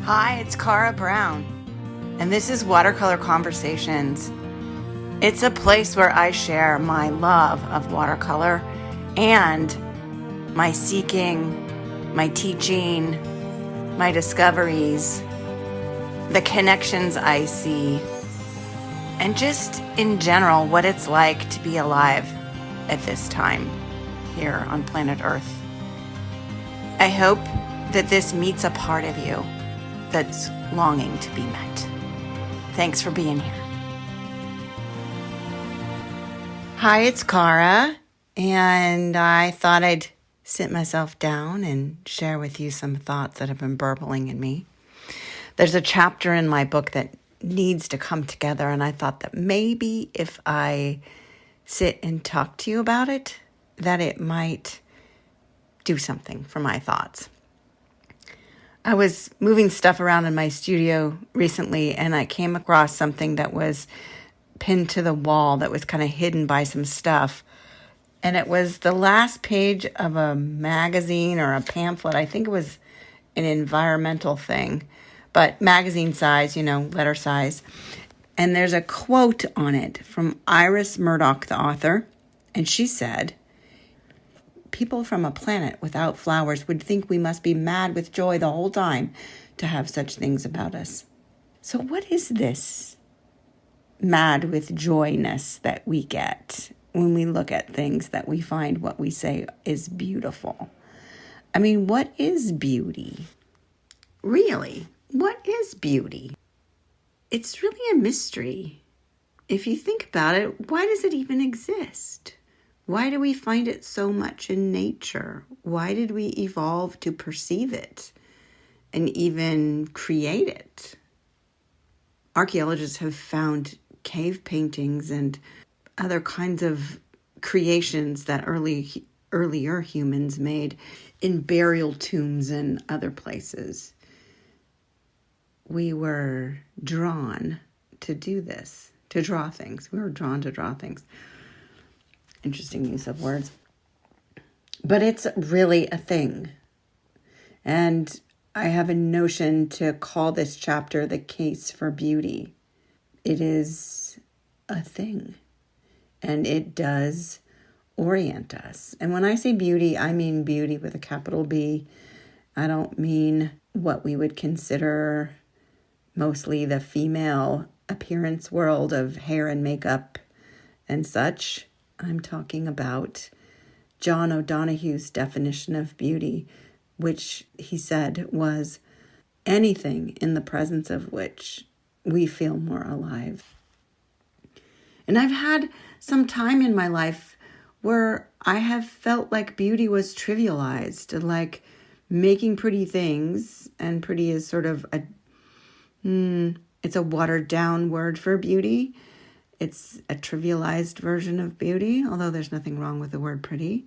Hi, it's Cara Brown, and this is Watercolor Conversations. It's a place where I share my love of watercolor and my seeking, my teaching, my discoveries, the connections I see, and just in general what it's like to be alive at this time here on planet Earth. I hope that this meets a part of you that's longing to be met. Thanks for being here. Hi, it's Cara, and I thought I'd sit myself down and share with you some thoughts that have been burbling in me. There's a chapter in my book that needs to come together, and I thought that maybe if I sit and talk to you about it, that it might do something for my thoughts. I was moving stuff around in my studio recently, and I came across something that was pinned to the wall that was kind of hidden by some stuff. And it was the last page of a magazine or a pamphlet. I think it was an environmental thing, but magazine size, letter size. And there's a quote on it from Iris Murdoch, the author. And she said, "People from a planet without flowers would think we must be mad with joy the whole time to have such things about us." So what is this mad with joyness that we get when we look at things that we find what we say is beautiful? I mean, what is beauty? Really, what is beauty? It's really a mystery. If you think about it, why does it even exist? Why do we find it so much in nature? Why did we evolve to perceive it and even create it? Archaeologists have found cave paintings and other kinds of creations that earlier humans made in burial tombs and other places. We were drawn to do this, to draw things. We were drawn to draw things. Interesting use of words. But it's really a thing. And I have a notion to call this chapter The Case for Beauty. It is a thing. And it does orient us. And when I say beauty, I mean beauty with a capital B. I don't mean what we would consider mostly the female appearance world of hair and makeup and such. I'm talking about John O'Donohue's definition of beauty, which he said was anything in the presence of which we feel more alive. And I've had some time in my life where I have felt like beauty was trivialized, like making pretty things, and pretty is sort of it's a watered down word for beauty. It's a trivialized version of beauty, although there's nothing wrong with the word pretty.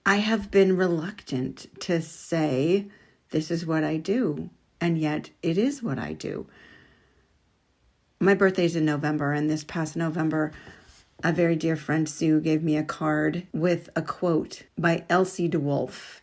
I have been reluctant to say, this is what I do, and yet it is what I do. My birthday's in November, and this past November, a very dear friend, Sue, gave me a card with a quote by Elsie DeWolf.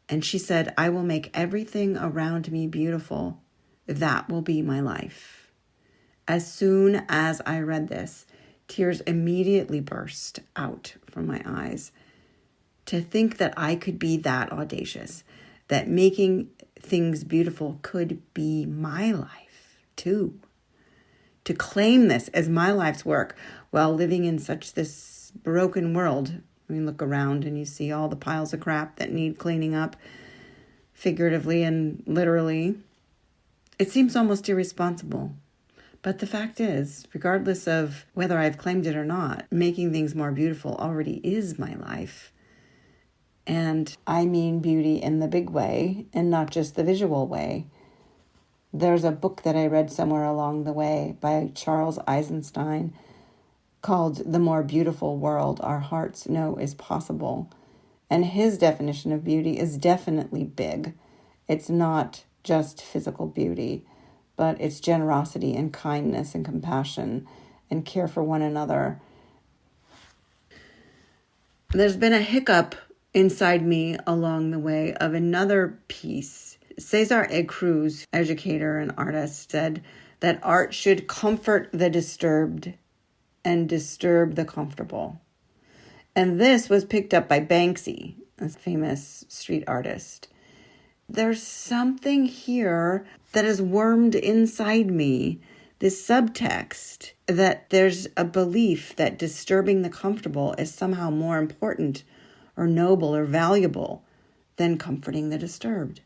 And she said, "I will make everything around me beautiful. That will be my life." As soon as I read this, tears immediately burst out from my eyes. To think that I could be that audacious, that making things beautiful could be my life too. To claim this as my life's work while living in such this broken world. I mean, look around and you see all the piles of crap that need cleaning up, figuratively and literally. It seems almost irresponsible. But the fact is, regardless of whether I've claimed it or not, making things more beautiful already is my life. And I mean beauty in the big way and not just the visual way. There's a book that I read somewhere along the way by Charles Eisenstein called The More Beautiful World Our Hearts Know Is Possible. And his definition of beauty is definitely big. It's not just physical beauty, but it's generosity and kindness and compassion and care for one another. There's been a hiccup inside me along the way of another piece Cesar A. Cruz, educator and artist, said that art should comfort the disturbed and disturb the comfortable. And this was picked up by Banksy, a famous street artist. There's something here that has wormed inside me, this subtext, that there's a belief that disturbing the comfortable is somehow more important or noble or valuable than comforting the disturbed.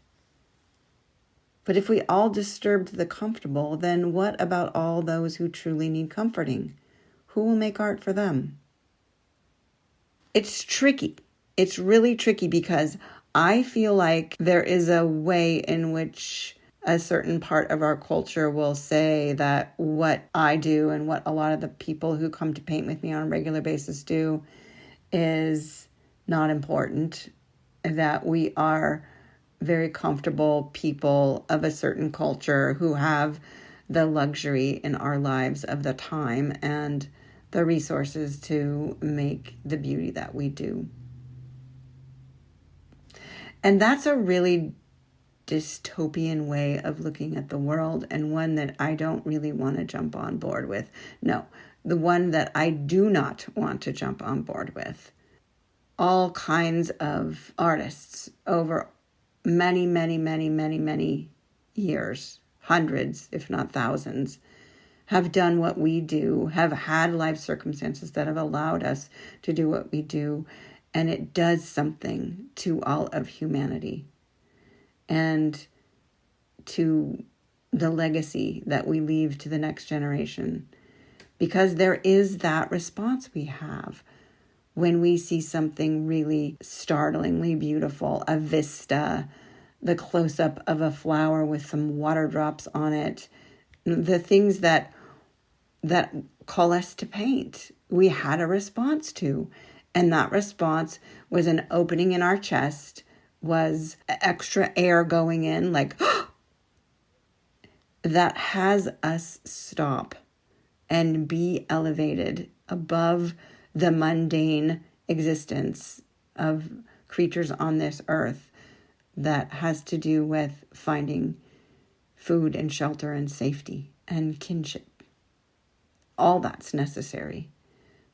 But if we all disturbed the comfortable, then what about all those who truly need comforting? Who will make art for them? It's tricky. It's really tricky because I feel like there is a way in which a certain part of our culture will say that what I do and what a lot of the people who come to paint with me on a regular basis do is not important, that we are very comfortable people of a certain culture who have the luxury in our lives of the time and the resources to make the beauty that we do. And that's a really dystopian way of looking at the world, and one that I don't really want to jump on board with. No, the one that I do not want to jump on board with. All kinds of artists over many, many, many, many, many years, hundreds, if not thousands, have done what we do, have had life circumstances that have allowed us to do what we do, and it does something to all of humanity and to the legacy that we leave to the next generation. Because there is that response we have when we see something really startlingly beautiful, a vista, the close-up of a flower with some water drops on it, the things that call us to paint, we had a response to. And that response was an opening in our chest, was extra air going in, like, that has us stop and be elevated above the mundane existence of creatures on this earth that has to do with finding food and shelter and safety and kinship. All that's necessary.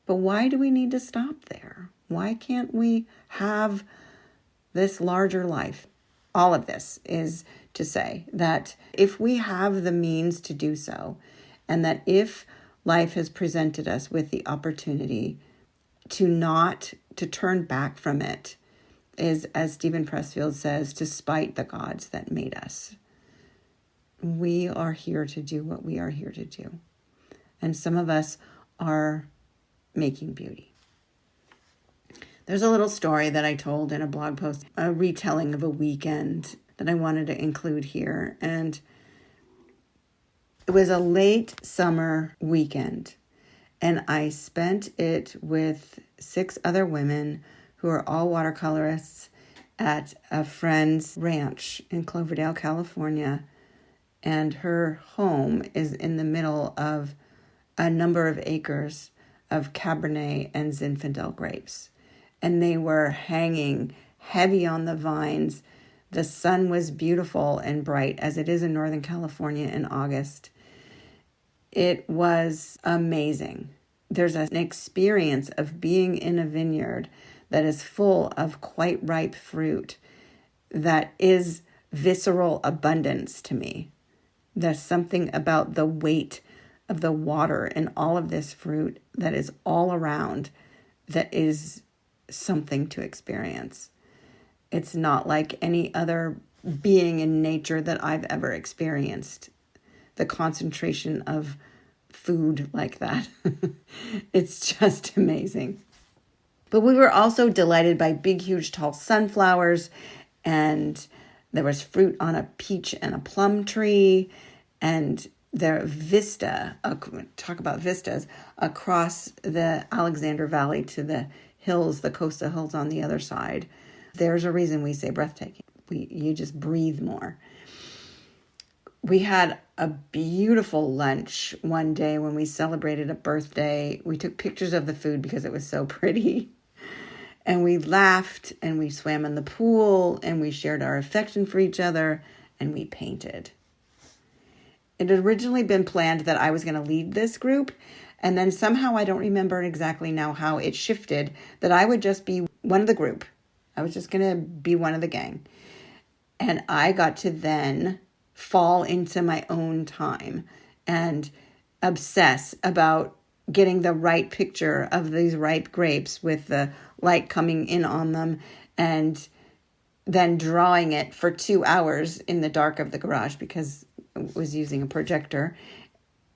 But why do we need to stop there? Why can't we have this larger life? All of this is to say that if we have the means to do so, and that if life has presented us with the opportunity to turn back from it, is, as Stephen Pressfield says, to spite the gods that made us. We are here to do what we are here to do. And some of us are making beauty. There's a little story that I told in a blog post, a retelling of a weekend that I wanted to include here. And it was a late summer weekend. And I spent it with 6 other women who are all watercolorists at a friend's ranch in Cloverdale, California. And her home is in the middle of a number of acres of Cabernet and Zinfandel grapes. And they were hanging heavy on the vines. The sun was beautiful and bright, as it is in Northern California in August. It was amazing. There's an experience of being in a vineyard that is full of quite ripe fruit that is visceral abundance to me. There's something about the weight of the water in all of this fruit that is all around that is something to experience. It's not like any other being in nature that I've ever experienced. The concentration of food like that. It's just amazing. But we were also delighted by big, huge, tall sunflowers, and there was fruit on a peach and a plum tree, and their vista, talk about vistas, across the Alexander Valley to the hills, the coastal hills on the other side. There's a reason we say breathtaking. You just breathe more. We had a beautiful lunch one day when we celebrated a birthday. We took pictures of the food because it was so pretty. And we laughed and we swam in the pool and we shared our affection for each other. and we painted. It had originally been planned that I was going to lead this group, and then somehow, I don't remember exactly now how it shifted, that I would just be one of the group. I was just going to be one of the gang. And I got to then fall into my own time and obsess about getting the right picture of these ripe grapes with the light coming in on them, and then drawing it for 2 hours in the dark of the garage because I was using a projector.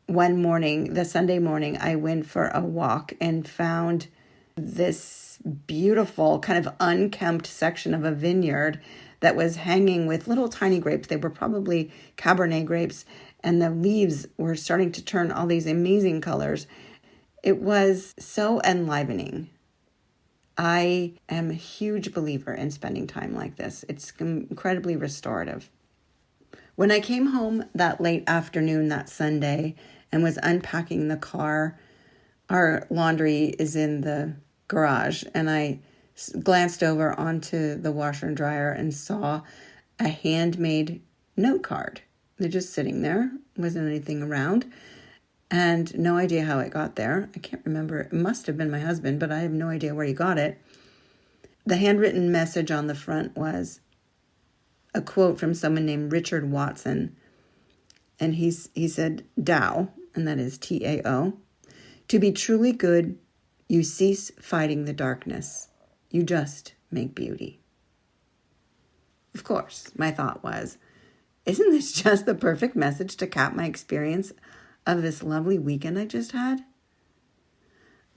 One morning, the Sunday morning, I went for a walk and found this beautiful kind of unkempt section of a vineyard that was hanging with little tiny grapes. They were probably Cabernet grapes, and the leaves were starting to turn all these amazing colors. It was so enlivening. I am a huge believer in spending time like this. It's incredibly restorative. When I came home that late afternoon that Sunday and was unpacking the car, our laundry is in the garage, and I glanced over onto the washer and dryer and saw a handmade note card. They're just sitting there, wasn't anything around, and no idea how it got there. I can't remember. It must have been my husband, but I have no idea where he got it. The handwritten message on the front was a quote from someone named Richard Watson, and he said, Tao, and that is Tao, to be truly good, you cease fighting the darkness. You just make beauty. Of course, my thought was, isn't this just the perfect message to cap my experience of this lovely weekend I just had?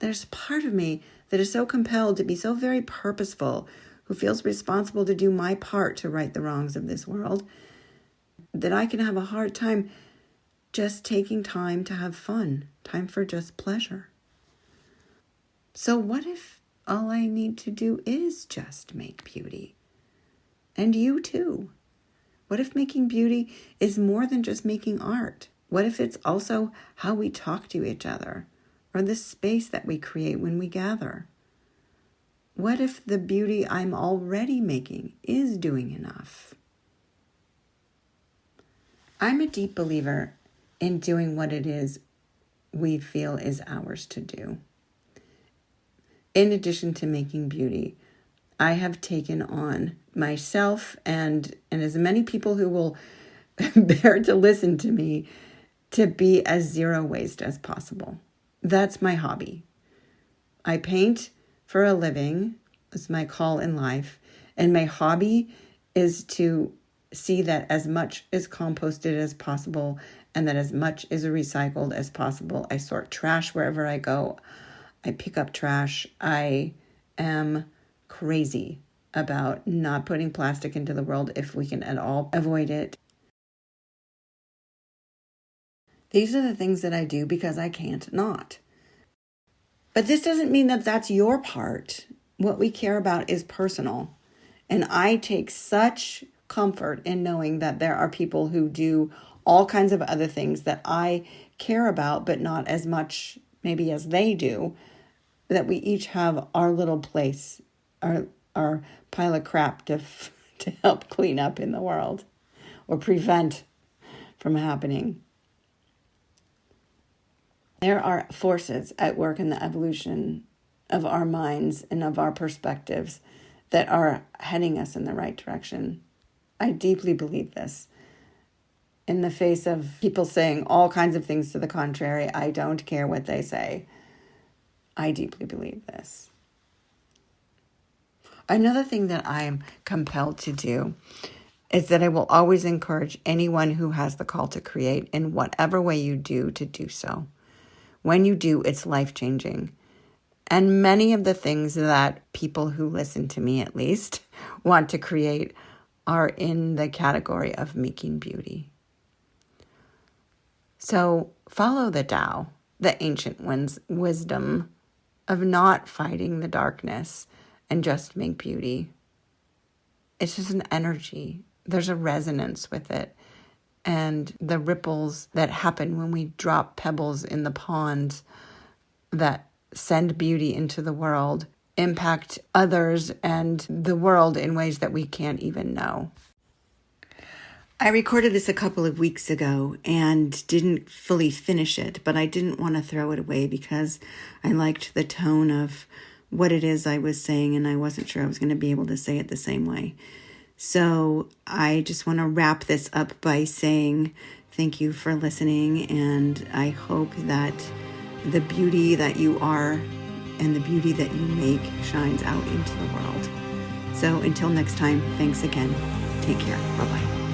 There's a part of me that is so compelled to be so very purposeful, who feels responsible to do my part to right the wrongs of this world, that I can have a hard time just taking time to have fun, time for just pleasure. So what if all I need to do is just make beauty? And you too. What if making beauty is more than just making art? What if it's also how we talk to each other, or the space that we create when we gather? What if the beauty I'm already making is doing enough? I'm a deep believer in doing what it is we feel is ours to do. In addition to making beauty, I have taken on myself and as many people who will bear to listen to me to be as zero waste as possible. That's my hobby. I paint for a living. It's my call in life. And my hobby is to see that as much is composted as possible and that as much is recycled as possible. I sort trash wherever I go. I pick up trash. I am crazy about not putting plastic into the world if we can at all avoid it. These are the things that I do because I can't not. But this doesn't mean that that's your part. What we care about is personal. And I take such comfort in knowing that there are people who do all kinds of other things that I care about, but not as much maybe as they do, that we each have our little place, our pile of crap to help clean up in the world or prevent from happening. There are forces at work in the evolution of our minds and of our perspectives that are heading us in the right direction. I deeply believe this. In the face of people saying all kinds of things to the contrary, I don't care what they say. I deeply believe this. Another thing that I am compelled to do is that I will always encourage anyone who has the call to create in whatever way you do to do so. When you do, it's life-changing. And many of the things that people who listen to me, at least, want to create are in the category of making beauty. So follow the Tao, the ancient one's wisdom of not fighting the darkness and just make beauty. It's just an energy. There's a resonance with it. And the ripples that happen when we drop pebbles in the pond that send beauty into the world impact others and the world in ways that we can't even know. I recorded this a couple of weeks ago and didn't fully finish it, but I didn't want to throw it away because I liked the tone of what it is I was saying, and I wasn't sure I was going to be able to say it the same way. So I just want to wrap this up by saying thank you for listening, and I hope that the beauty that you are and the beauty that you make shines out into the world. So until next time, thanks again. Take care. Bye-bye.